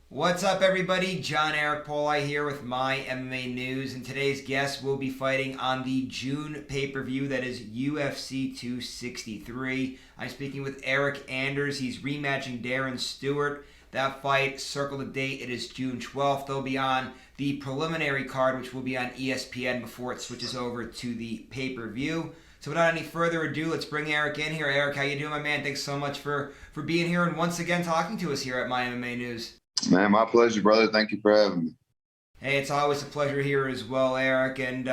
What's up, everybody? John Eryk Poli here with MyMMANews, and today's guest will be fighting on the June pay-per-view that is UFC 263. I'm speaking with Eryk Anders. He's rematching Darren Stewart. That fight, circle the date, it is June 12th. They'll be on the preliminary card, which will be on ESPN before it switches over to the pay-per-view. So without any further ado, let's bring Eryk in here. Eryk, how you doing, my man? Thanks so much for being here and once again talking to us here at MyMMANews. Man, my pleasure, brother. Thank you for having me. Hey, it's always a pleasure here as well, Eryk. And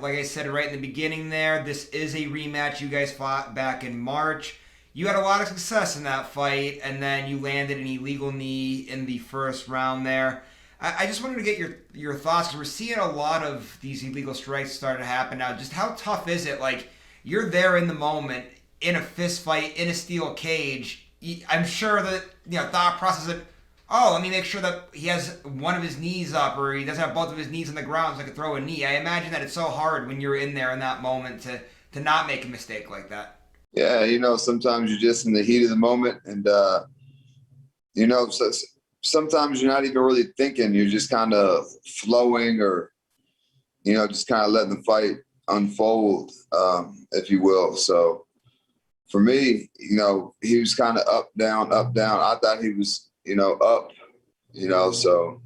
like I said right in the beginning there, this is a rematch. You guys fought back in March. You had a lot of success in that fight, and then you landed an illegal knee in the first round there. I just wanted to get your thoughts, because we're seeing a lot of these illegal strikes starting to happen now. Just how tough is it? Like, you're there in the moment, in a fist fight, in a steel cage. I'm sure that, thought process of, oh, let me make sure that he has one of his knees up or he doesn't have both of his knees on the ground so I can throw a knee. I imagine that it's so hard when you're in there in that moment to not make a mistake like that. Yeah, sometimes you're just in the heat of the moment, and so sometimes you're not even really thinking. You're just kind of flowing, or just kind of letting the fight unfold, if you will. So for me, he was kind of up, down, up, down. I thought he was, up. So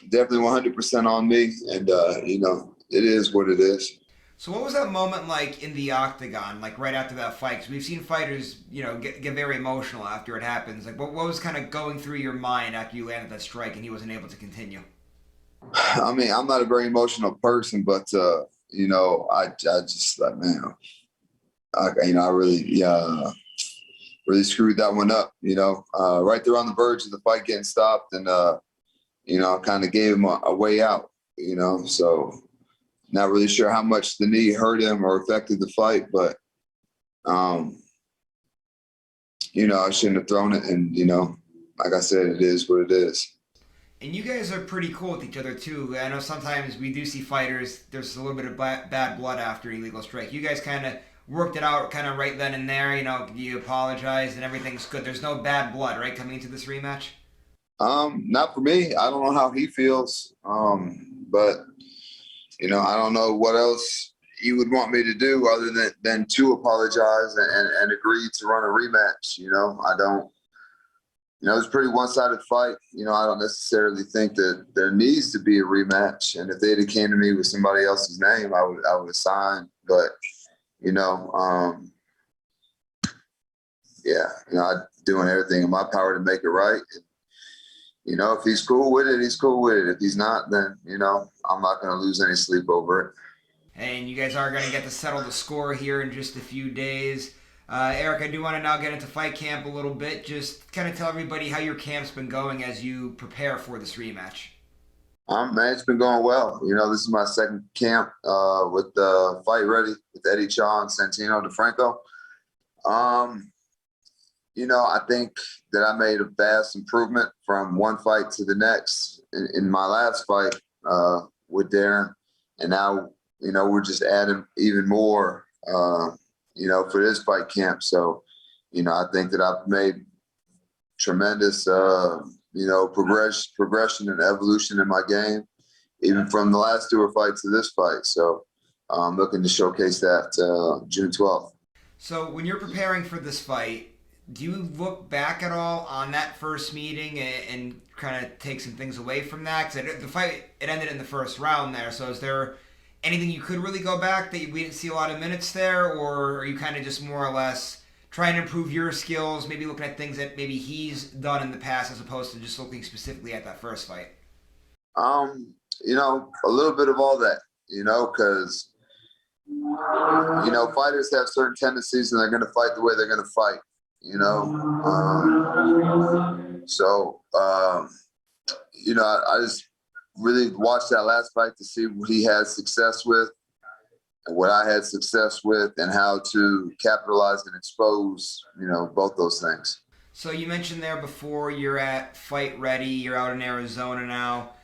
definitely 100% on me, and it is what it is. So what was that moment like in the octagon, like right after that fight? Because we've seen fighters, get very emotional after it happens. Like, what was kind of going through your mind after you landed that strike and he wasn't able to continue? I mean, I'm not a very emotional person, but I just like, man, I really really screwed that one up. Right there on the verge of the fight getting stopped, and kind of gave him a way out. So not really sure how much the knee hurt him or affected the fight, but I shouldn't have thrown it, and like I said, it is what it is. And you guys are pretty cool with each other too. I know sometimes we do see fighters. There's a little bit of bad blood after an illegal strike. You guys kind of worked it out, kind of right then and there. You apologized and everything's good. There's no bad blood, right, coming into this rematch. Not for me. I don't know how he feels, but I don't know what else he would want me to do other than to apologize and agree to run a rematch. I don't. It's a pretty one-sided fight. I don't necessarily think that there needs to be a rematch. And if they'd have came to me with somebody else's name, I would have signed. But you know, um, yeah, I'm doing everything in my power to make it right. And, if he's cool with it, he's cool with it. If he's not, then I'm not going to lose any sleep over it. And you guys are going to get to settle the score here in just a few days. Eryk, I do want to now get into fight camp a little bit. Just kind of tell everybody how your camp's been going as you prepare for this rematch. Man, it's been going well. This is my second camp with the Fight Ready with Eddie Chaw and Santino DeFranco. Um, I think that I made a vast improvement from one fight to the next in my last fight with Darren. And now, we're just adding even more, for this fight camp. So, I think that I've made tremendous, progression and evolution in my game, even from the last Stewart fight to this fight. So I'm looking to showcase that June 12th. So when you're preparing for this fight, do you look back at all on that first meeting and kind of take some things away from that? Because the fight, it ended in the first round there. So is there anything you could really go back that we didn't see a lot of minutes there? Or are you kind of just more or less trying to improve your skills, maybe looking at things that maybe he's done in the past as opposed to just looking specifically at that first fight? A little bit of all that, because, fighters have certain tendencies and they're going to fight the way they're going to fight, you know. I just really watched that last fight to see what he had success with and what I had success with and how to capitalize and expose, both those things. So you mentioned there before you're at Fight Ready, you're out in Arizona now.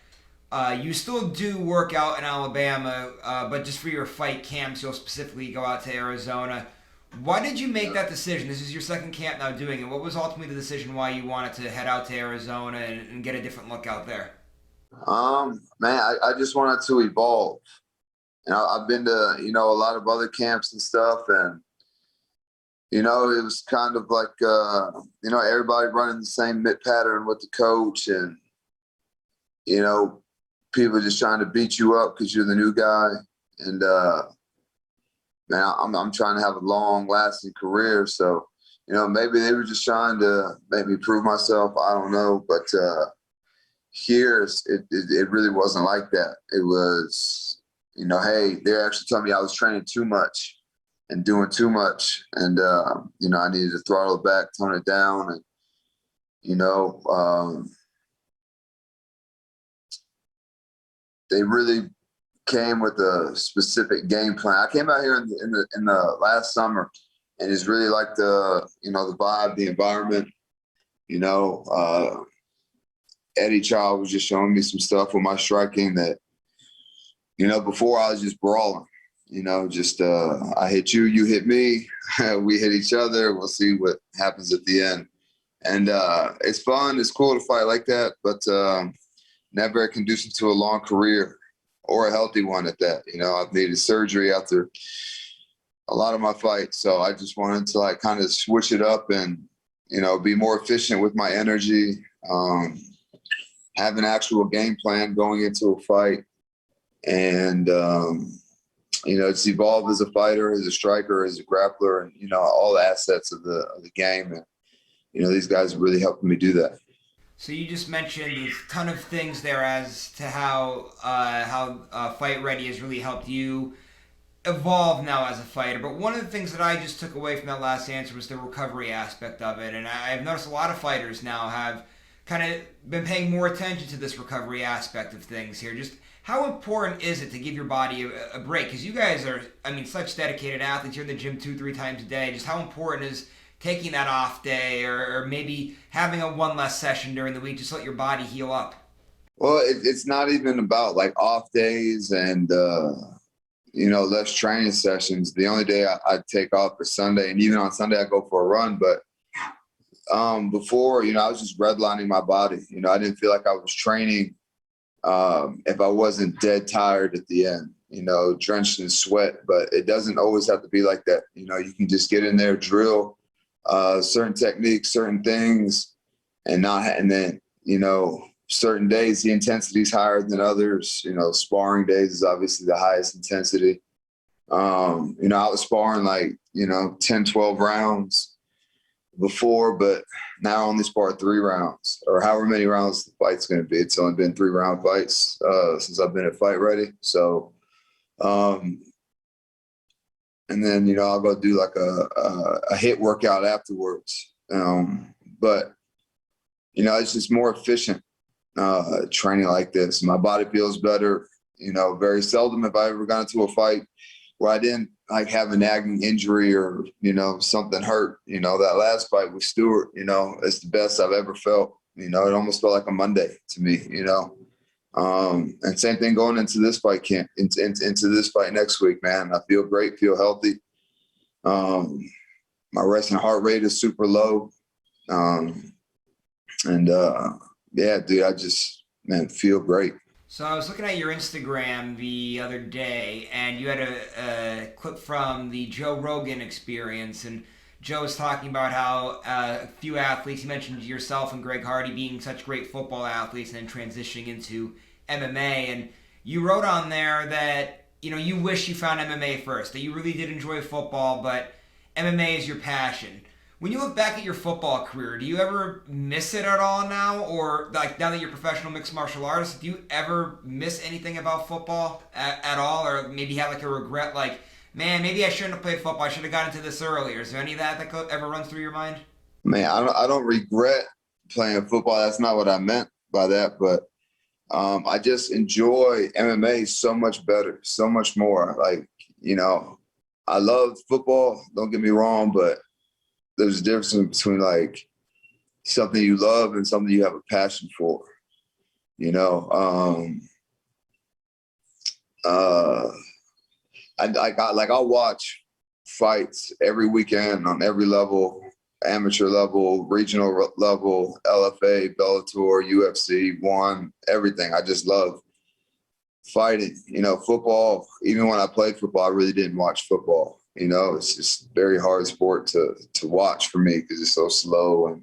You still do work out in Alabama, but just for your fight camps, you'll specifically go out to Arizona. Why did you make that decision? This is your second camp now doing it. What was ultimately the decision why you wanted to head out to Arizona and get a different look out there? Man, I just wanted to evolve. And I've been to, a lot of other camps and stuff. And, it was kind of like, everybody running the same mid pattern with the coach and, you know, people just trying to beat you up because you're the new guy. And, man, I'm trying to have a long lasting career. So, maybe they were just trying to make me prove myself. I don't know. But here, it really wasn't like that. It was, hey, they're actually telling me I was training too much and doing too much. And, I needed to throttle it back, tone it down. And, you know, um, they really came with a specific game plan. I came out here in the last summer, and it's really like the vibe, the environment. You know, Eddie Child was just showing me some stuff with my striking that, before I was just brawling. Just I hit you, you hit me, we hit each other. We'll see what happens at the end. And it's fun, it's cool to fight like that, but never conducive to a long career or a healthy one at that. I've needed surgery after a lot of my fights. So I just wanted to like kind of switch it up and, be more efficient with my energy, have an actual game plan going into a fight. And, it's evolved as a fighter, as a striker, as a grappler, and, all the assets of the game. And, these guys have really helped me do that. So you just mentioned a ton of things there as to how Fight Ready has really helped you evolve now as a fighter. But one of the things that I just took away from that last answer was the recovery aspect of it, and I've noticed a lot of fighters now have kind of been paying more attention to this recovery aspect of things here. Just how important is it to give your body a break? Because you guys are, I mean, such dedicated athletes. You're in the gym 2-3 times a day. Just how important is taking that off day or maybe having a one less session during the week just to let your body heal up? Well, it's not even about like off days and, less training sessions. The only day I take off is Sunday. And even on Sunday, I go for a run. But before, I was just redlining my body. I didn't feel like I was training if I wasn't dead tired at the end, drenched in sweat. But it doesn't always have to be like that. You can just get in there, drill certain techniques, certain things, and then, certain days the intensity is higher than others. Sparring days is obviously the highest intensity. I was sparring like, 10, 12 rounds before, but now I only spar 3 rounds or however many rounds the fight's going to be. It's only been 3-round fights since I've been at Fight Ready. So, and then, I'll go do like a hit workout afterwards. But, it's just more efficient training like this. My body feels better. Very seldom have I ever gone into a fight where I didn't like have a nagging injury or, something hurt. That last fight with Stewart, it's the best I've ever felt. It almost felt like a Monday to me, and same thing going into this fight camp, into this fight next week, man. I feel great, feel healthy. My resting heart rate is super low. And yeah, dude, I just, man, feel great. So I was looking at your Instagram the other day, and you had a clip from the Joe Rogan experience, and Joe was talking about how a few athletes, you mentioned yourself and Greg Hardy being such great football athletes and then transitioning into MMA, and you wrote on there that, you wish you found MMA first, that you really did enjoy football, but MMA is your passion. When you look back at your football career, do you ever miss it at all now? Or like now that you're a professional mixed martial artist, do you ever miss anything about football at all? Or maybe have like a regret like, man, maybe I shouldn't have played football. I should have got into this earlier. Is there any of that ever runs through your mind? Man, I don't regret playing football. That's not what I meant by that. But I just enjoy MMA so much better, so much more. Like, I love football. Don't get me wrong, but there's a difference between like something you love and something you have a passion for. I got like I'll watch fights every weekend on every level, amateur level, regional level, LFA, Bellator, UFC, one, everything. I just love fighting. Football, even when I played football, I really didn't watch football. It's just very hard sport to watch for me because it's so slow and,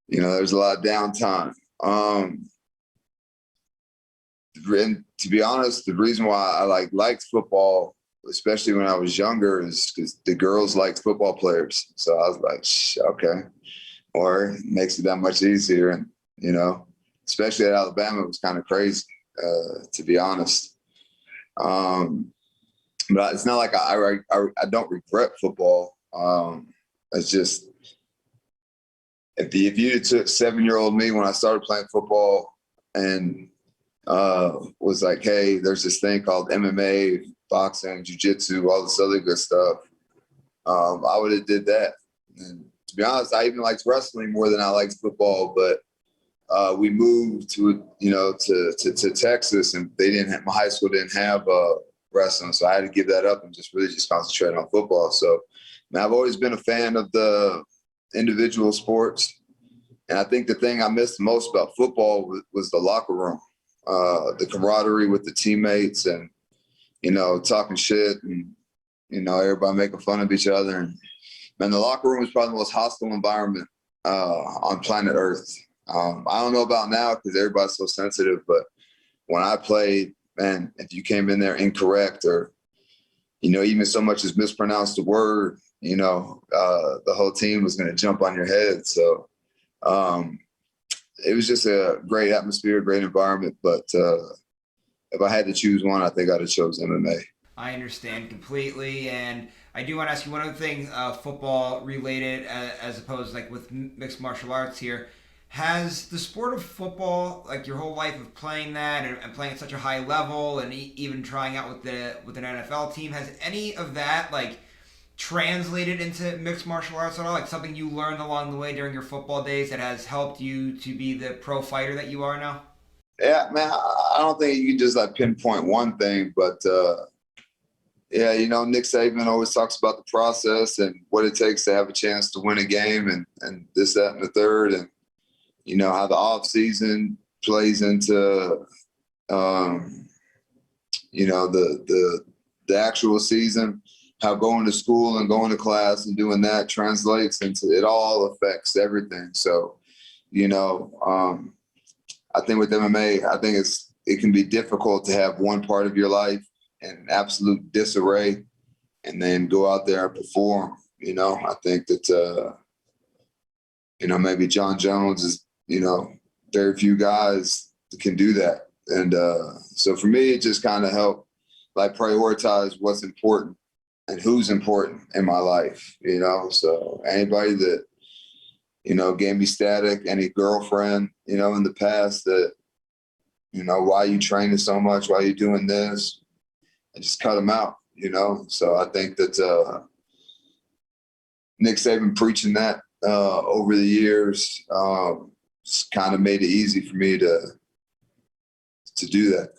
there's a lot of downtime. And to be honest, the reason why I liked football, especially when I was younger, is because the girls liked football players. So I was like, okay, or it makes it that much easier. And, especially at Alabama, it was kind of crazy, to be honest. But it's not like I don't regret football. It's just, if you took 7-year-old me when I started playing football and was like, hey, there's this thing called MMA, boxing, jiu-jitsu, all this other good stuff, I would have did that. And to be honest, I even liked wrestling more than I liked football, but we moved to Texas, and my high school didn't have wrestling, so I had to give that up and just concentrate on football. So I've always been a fan of the individual sports, and I think the thing I missed the most about football was the locker room, the camaraderie with the teammates, and talking shit, and everybody making fun of each other. And man, the locker room is probably the most hostile environment on planet Earth. I don't know about now because everybody's so sensitive, but when I played, man, if you came in there incorrect or, even so much as mispronounced a word, the whole team was going to jump on your head. So it was just a great atmosphere, great environment. But if I had to choose one, I think I'd have chose MMA. I understand completely, and I do want to ask you one other thing, football related, as opposed like with mixed martial arts here. Has the sport of football, like your whole life of playing that and playing at such a high level, and even trying out with an NFL team, has any of that translated into mixed martial arts at all? Like something you learned along the way during your football days that has helped you to be the pro fighter that you are now? Yeah, man, I don't think you can just pinpoint one thing, but yeah, Nick Saban always talks about the process and what it takes to have a chance to win a game, and this, that, and the third, and how the off season plays into the actual season, how going to school and going to class and doing that translates into, it all affects everything. So, I think with MMA, I think it can be difficult to have one part of your life in absolute disarray and then go out there and perform. I think that maybe John Jones is, very few guys can do that. And so for me, it just kind of helped prioritize what's important and who's important in my life, So anybody that, gave me static, any girlfriend, in the past that, why you training so much, why you doing this, and just cut them out, So I think that Nick Saban preaching that over the years kind of made it easy for me to do that.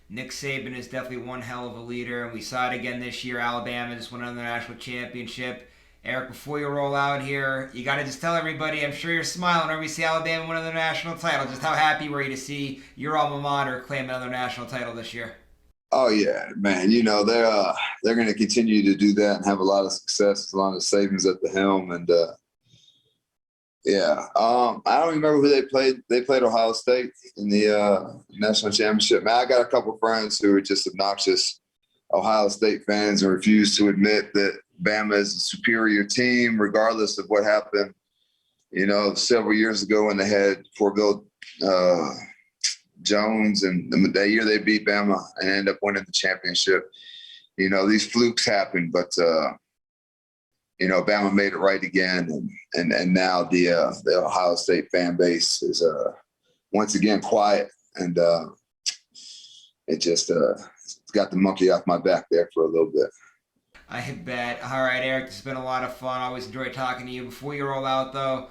Nick Saban is definitely one hell of a leader, and we saw it again this year. Alabama just won another national championship. Eryk, before you roll out here, you got to just tell everybody, I'm sure you're smiling whenever you see Alabama win another national title. Just how happy were you to see your alma mater claim another national title this year? Oh yeah, man. They're going to continue to do that and have a lot of success as long as Saban's at the helm. And yeah, I don't remember who they played. They played Ohio State in the national championship. Man, I got a couple friends who are just obnoxious Ohio State fans and refuse to admit that Bama is a superior team, regardless of what happened, several years ago when they had Bill Jones, and that year they beat Bama and ended up winning the championship. These flukes happen, but Bama made it right again, and now the Ohio State fan base is once again quiet, and it just got the monkey off my back there for a little bit. I bet. All right, Eryk, this has been a lot of fun. I always enjoy talking to you. Before you roll out, though,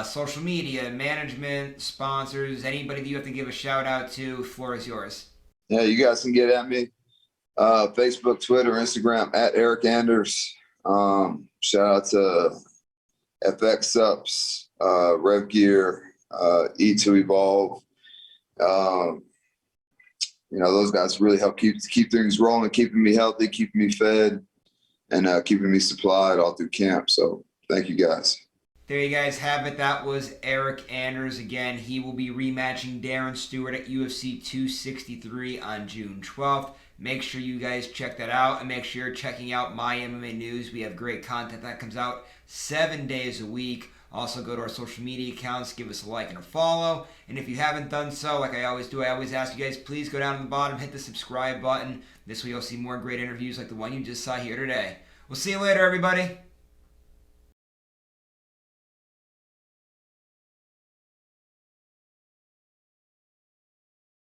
social media, management, sponsors, anybody that you have to give a shout out to, floor is yours. Yeah, you guys can get at me Facebook, Twitter, Instagram at Eryk Anders. Shout out to FX Ups, Rev Gear, E2 Evolve. Those guys really help keep things rolling, keeping me healthy, keeping me fed, and keeping me supplied all through camp. So thank you guys. There you guys have it. That was Eryk Anders. Again, he will be rematching Darren Stewart at UFC 263 on June 12th. Make sure you guys check that out, and make sure you're checking out MyMMANews. We have great content that comes out 7 days a week. Also, go to our social media accounts, give us a like and a follow. And if you haven't done so, like I always do, I always ask you guys, please go down to the bottom, hit the subscribe button. This way you'll see more great interviews like the one you just saw here today. We'll see you later, everybody.